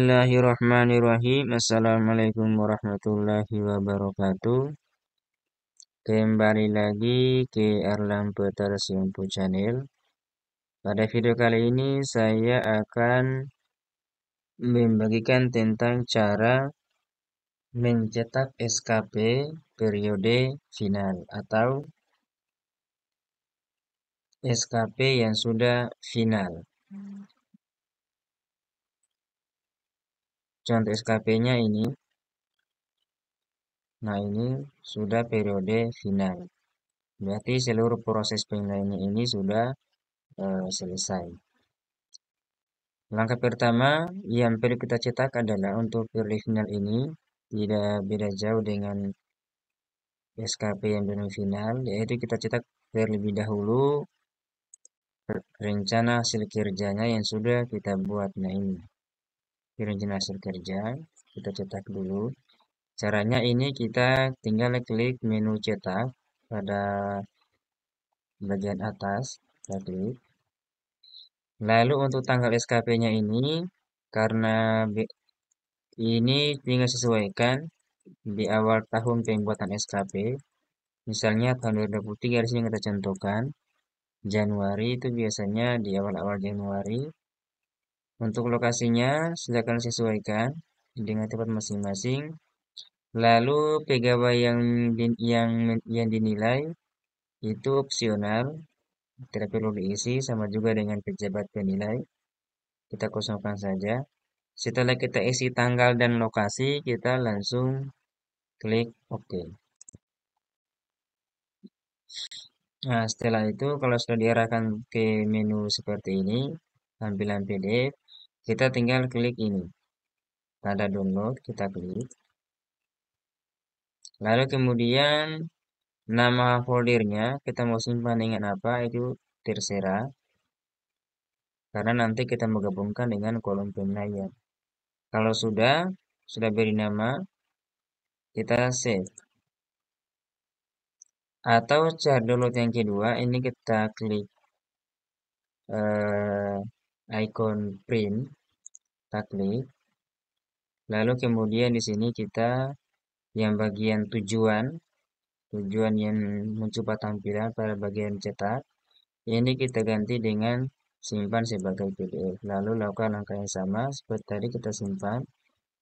Bismillahirrahmanirrahim. Assalamualaikum warahmatullahi wabarakatuh. Kembali lagi ke Erlang Peters Info Channel. Pada video kali ini saya akan membagikan tentang cara mencetak SKP periode final atau SKP yang sudah final. Contoh SKP-nya ini. Nah, ini sudah periode final. Berarti seluruh proses penilaian ini sudah selesai. Langkah pertama yang perlu kita cetak adalah untuk periode final ini tidak beda jauh dengan SKP yang belum final, yaitu kita cetak terlebih dahulu rencana hasil kerjanya yang sudah kita buat. Nah, ini rencana hasil kerja kita cetak dulu. Caranya ini kita tinggal klik menu cetak pada bagian atas, kita klik. Lalu untuk tanggal SKP-nya ini, karena ini tinggal sesuaikan di awal tahun pembuatan SKP. Misalnya tahun 2023 di sini kita contohkan Januari, itu biasanya di awal-awal Januari. Untuk lokasinya silakan sesuaikan dengan tempat masing-masing. Lalu pegawai yang dinilai itu opsional, tidak perlu diisi, sama juga dengan pejabat penilai. Kita kosongkan saja. Setelah kita isi tanggal dan lokasi, kita langsung klik OK. Nah, setelah itu kalau sudah diarahkan ke menu seperti ini, tampilan PDF, kita tinggal klik ini. Tanda download, kita klik. Lalu kemudian nama foldernya, kita mau simpan dengan apa, itu terserah. Karena nanti kita menggabungkan dengan kolom penilaian. Kalau sudah beri nama, kita save. Atau cara download yang kedua, ini kita klik icon print, kita klik. Lalu kemudian di sini kita yang bagian tujuan yang mencoba tampilan pada bagian cetak, ini kita ganti dengan simpan sebagai PDF. Lalu lakukan langkah yang sama seperti tadi, kita simpan,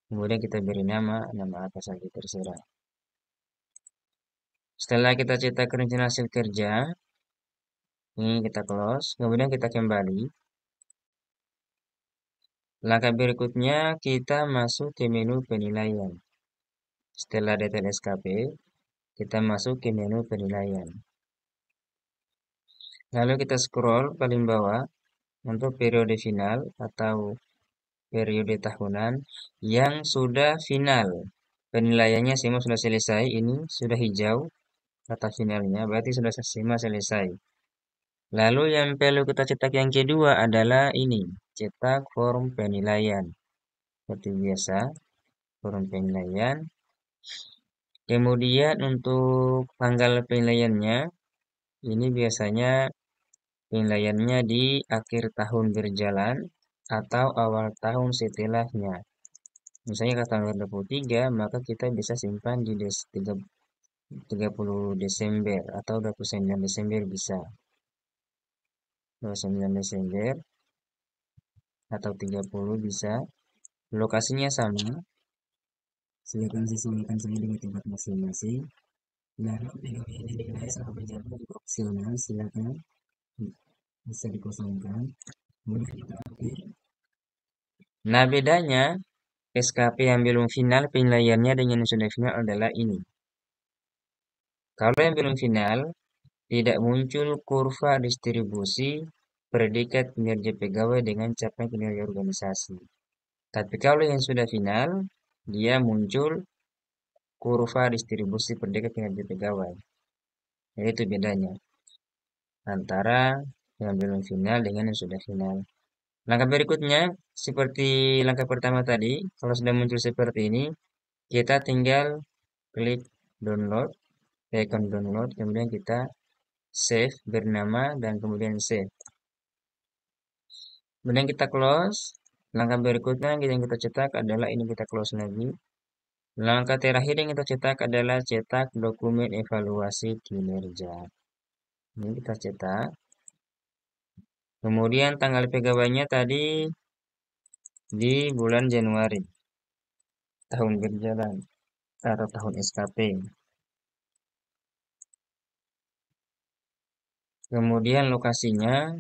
kemudian kita beri nama apa saja terserah. Setelah kita cetak rencana hasil kerja, ini kita close, kemudian kita kembali. Langkah berikutnya kita masuk ke menu penilaian. Setelah detail SKP, kita masuk ke menu penilaian. Lalu kita scroll paling bawah untuk periode final atau periode tahunan yang sudah final. Penilaiannya semua sudah selesai, ini sudah hijau kata finalnya, berarti sudah semua selesai. Lalu yang perlu kita cetak yang kedua adalah ini, cetak form penilaian. Seperti biasa, form penilaian. Kemudian untuk tanggal penilaiannya, ini biasanya penilaiannya di akhir tahun berjalan atau awal tahun setelahnya. Misalnya ke tanggal 23, maka kita bisa simpan di 30 Desember atau 29 Desember bisa. 29 Desember atau 30 bisa. Lokasinya sama. Silakan sesuaikan saja dengan tempat masing-masing. Lalu ini dinilai sama pejabat juga opsional, silakan bisa dikosongkan. Kemudian kita update. Nah, bedanya SKP yang belum final penilaiannya dengan yang sudah final adalah ini. Kalau yang belum final, tidak muncul kurva distribusi predikat kinerja pegawai dengan capaian kinerja organisasi. Tapi kalau yang sudah final, dia muncul kurva distribusi predikat kinerja pegawai. Itu bedanya antara yang belum final dengan yang sudah final. Langkah berikutnya, seperti langkah pertama tadi, kalau sudah muncul seperti ini, kita tinggal klik download, icon download, kemudian kita save bernama dan kemudian save. Kemudian kita close. Langkah berikutnya yang kita cetak adalah ini kita close lagi. Langkah terakhir yang kita cetak adalah cetak dokumen evaluasi kinerja. Ini kita cetak. Kemudian tanggal pegawainya tadi di bulan Januari tahun berjalan atau tahun SKP. Kemudian lokasinya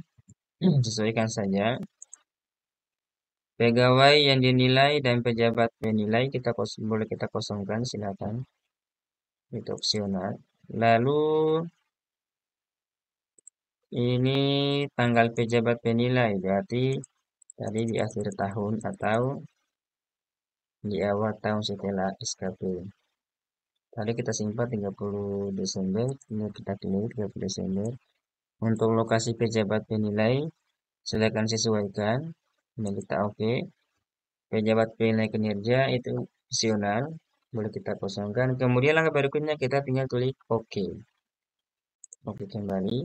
sesuaikan saja. Pegawai yang dinilai dan pejabat penilai boleh kita kosongkan, silakan. Itu opsional. Lalu ini tanggal pejabat penilai, berarti tadi di akhir tahun atau di awal tahun setelah SKP. Tadi kita simpan 30 Desember, ini kita pilih 30 Desember. Untuk lokasi pejabat penilai, silakan sesuaikan. Ini kita oke. Pejabat penilai kinerja itu opsional, boleh kita kosongkan. Kemudian langkah berikutnya kita tinggal klik oke. Oke kembali.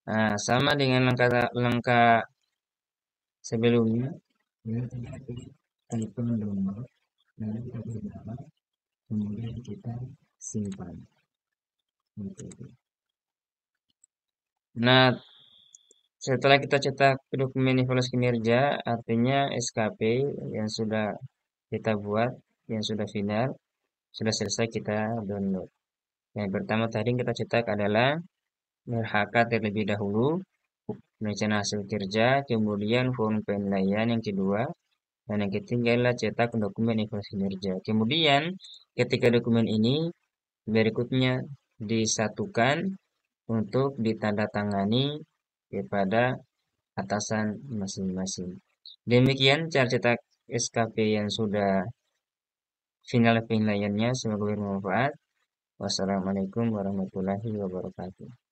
Nah, sama dengan langkah sebelumnya, ini kita klik telepon download, lalu kita pilih nama, kemudian kita simpan. Nah, setelah kita cetak dokumen evaluasi kinerja, artinya SKP yang sudah kita buat, yang sudah final, sudah selesai kita download. Yang pertama tadi yang kita cetak adalah RHK terlebih dahulu, rencana hasil kerja, kemudian form penilaian yang kedua, dan yang ketiga adalah cetak dokumen evaluasi kinerja. Kemudian ketika dokumen ini berikutnya disatukan untuk ditandatangani kepada atasan masing-masing. Demikian cara cetak SKP yang sudah final penilaiannya. Semoga bermanfaat. Wassalamualaikum warahmatullahi wabarakatuh.